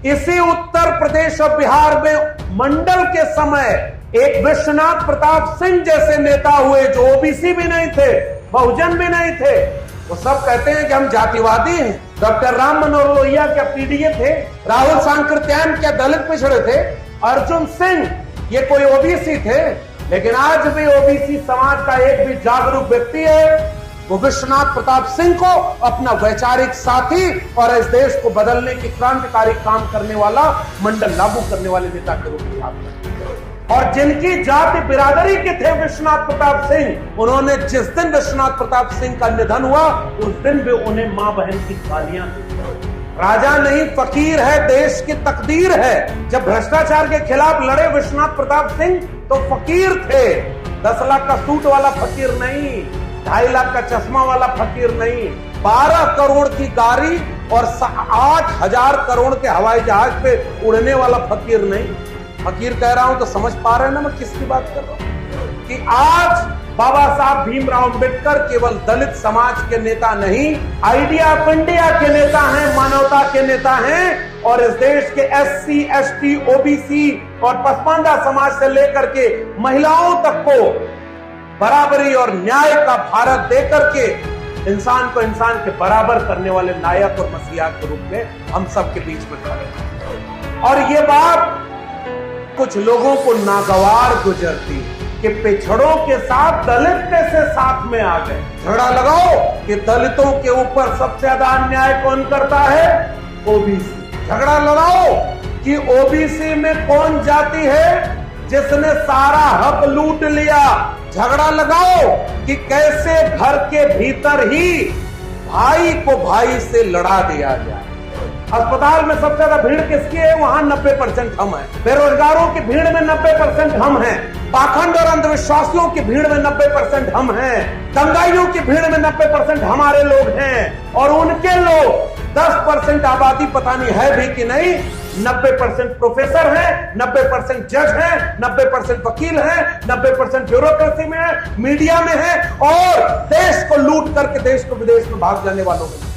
इसी उत्तर प्रदेश और बिहार में मंडल के समय एक विश्वनाथ प्रताप सिंह जैसे नेता हुए जो ओबीसी भी नहीं थे, बहुजन भी नहीं थे। वो सब कहते हैं कि हम जातिवादी हैं। डॉक्टर राम मनोहर लोहिया क्या पीडीए थे? राहुल सांकृत्यायन क्या दलित पिछड़े थे? अर्जुन सिंह ये कोई ओबीसी थे? लेकिन आज भी ओबीसी समाज का एक भी जागरूक व्यक्ति है वो विश्वनाथ प्रताप सिंह को अपना वैचारिक साथी और इस देश को बदलने की क्रांतिकारी काम करने वाला, मंडल लागू करने वाले नेता के रूप में याद करते। और जिनकी जाति बिरादरी के थे विश्वनाथ प्रताप सिंह, उन्होंने जिस दिन विश्वनाथ प्रताप सिंह का निधन हुआ उस दिन भी उन्हें मां बहन की गालियां दी। राजा नहीं फकीर है, देश की तकदीर है। जब भ्रष्टाचार के खिलाफ लड़े विश्वनाथ प्रताप सिंह तो फकीर थे। 10 लाख का सूट वाला फकीर नहीं, 2.5 लाख का चश्मा वाला फकीर नहीं, 12 करोड़ की गाड़ी और 8,000 करोड़ के हवाई जहाज पे उड़ने वाला फकीर नहीं। फकीर कह रहा हूं तो समझ पा रहे हैं ना मैं किसकी बात कर रहा हूं? कि आज बाबा साहब भीमराव अंबेडकर केवल दलित समाज के नेता नहीं, आइडिया ऑफ इंडिया के नेता हैं, मानवता के नेता हैं। और इस देश के एससी, एसटी, ओबीसी और पसमानदा समाज से लेकर के महिलाओं तक को बराबरी और न्याय का भारत देकर के इंसान को इंसान के बराबर करने वाले नायक और मसीहा के रूप में हम सबके बीच में खड़े हैं। और ये बात कुछ लोगों को नागवार गुजरती कि पिछड़ों के साथ दलित कैसे साथ में आ गए। झगड़ा लगाओ कि दलितों के ऊपर सबसे ज्यादा अन्याय कौन करता है? ओबीसी। झगड़ा लगाओ कि ओबीसी में कौन जाति है जिसने सारा हक लूट लिया। झगड़ा लगाओ कि कैसे घर के भीतर ही भाई को भाई से लड़ा दिया जाए। अस्पताल में सबसे ज्यादा भीड़ किसकी है? वहां 90% हम हैं। बेरोजगारों की भीड़ में 90% हम हैं। पाखंड और अंधविश्वासियों की भीड़ में 90% हम हैं। दंगाइयों की भीड़ में 90% हमारे लोग हैं। और उनके लोग 10% आबादी पता नहीं है भी कि नहीं, 90% प्रोफेसर हैं, 90% जज हैं, 90% वकील हैं, 90% ब्यूरोक्रेसी में है, मीडिया में है और देश को लूट करके देश को विदेश में भाग जाने वालों में।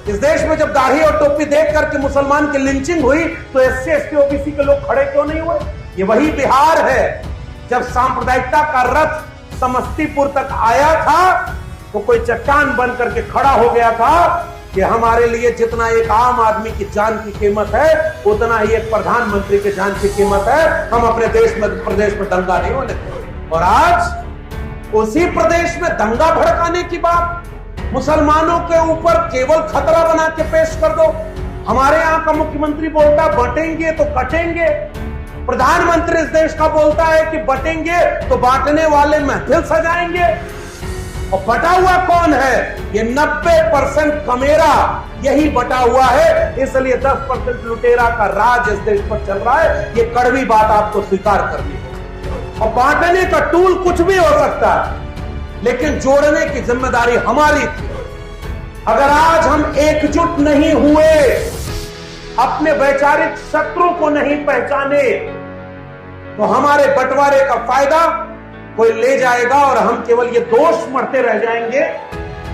इस देश में जब दाढ़ी और टोपी देख करके मुसलमान की लिंचिंग हुई तो एससी, एसटी, ओबीसी के लोग खड़े क्यों नहीं हुए? ये वही बिहार है जब सांप्रदायिकता का रथ समस्तीपुर तक आया था तो कोई चट्टान बन करके खड़ा हो गया था कि हमारे लिए जितना एक आम आदमी की जान की कीमत है उतना ही एक प्रधानमंत्री की जान की कीमत है। हम अपने देश में प्रदेश में दंगा नहीं होने देंगे। और आज उसी प्रदेश में दंगा भड़काने की बात मुसलमानों के ऊपर केवल खतरा बना के पेश कर दो। हमारे यहाँ का मुख्यमंत्री बोलता है बटेंगे तो कटेंगे। प्रधानमंत्री इस देश का बोलता है कि बटेंगे तो बांटने वाले महफिल सजाएंगे। और बटा हुआ कौन है? ये 90% कमेरा यही बटा हुआ है। इसलिए 10% लुटेरा का राज इस देश पर चल रहा है। ये कड़वी बात आपको स्वीकार करनी है। और बांटने का टूल कुछ भी हो सकता है लेकिन जोड़ने की जिम्मेदारी हमारी थी। अगर आज हम एकजुट नहीं हुए, अपने वैचारिक शत्रु को नहीं पहचाने तो हमारे बंटवारे का फायदा कोई ले जाएगा और हम केवल ये दोष मरते रह जाएंगे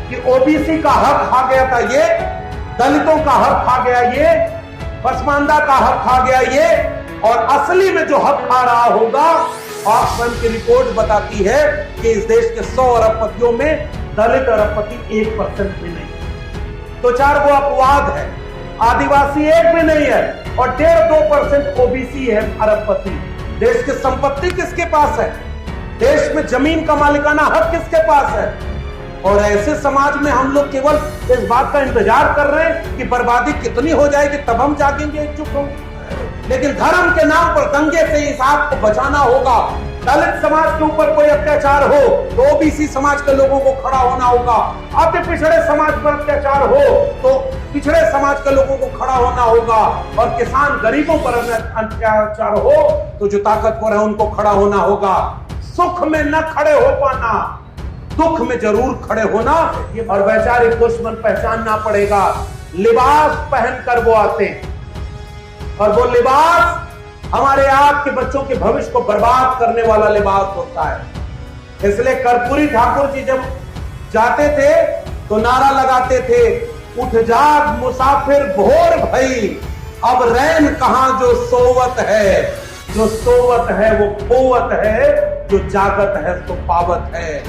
कि ओबीसी का हक खा गया था ये, दलितों का हक खा गया ये, पसमानदा का हक खा गया ये। और असली में जो हक खा रहा होगा, ऑक्सफैम की रिपोर्ट बताती है कि इस देश के 100 अरबपतियों में दलित अरबपति 1% भी नहीं। तो 4 वो अपवाद है, आदिवासी एक भी नहीं है और 1.5-2% ओबीसी है अरबपति। देश की संपत्ति किसके पास है? देश में जमीन का मालिकाना हक किसके पास है? और ऐसे समाज में हम लोग केवल इस बात का इंतजार कर रहे हैं कि बर्बादी कितनी हो जाएगी तब हम जागेंगे, एकजुट होंगे। लेकिन धर्म के नाम पर दंगे से इस आग को बचाना होगा। दलित समाज के ऊपर कोई अत्याचार हो तो ओबीसी समाज के लोगों को खड़ा होना होगा। अति पिछड़े समाज पर अत्याचार हो तो पिछड़े समाज के लोगों को खड़ा होना होगा। और किसान गरीबों पर अत्याचार हो तो जो ताकतवर है उनको खड़ा होना होगा। सुख में न खड़े हो पाना, दुख में जरूर खड़े होना। और वैचारिक दुश्मन पहचानना पड़ेगा। लिबास पहनकर वो आते हैं और वो लिबास हमारे आपके बच्चों के भविष्य को बर्बाद करने वाला लिबास होता है। इसलिए कर्पूरी ठाकुर जी जब जाते थे तो नारा लगाते थे, उठ जाग मुसाफिर भोर भई, अब रैन कहां जो सोवत है, जो सोवत है वो खोवत है, जो जागत है तो पावत है।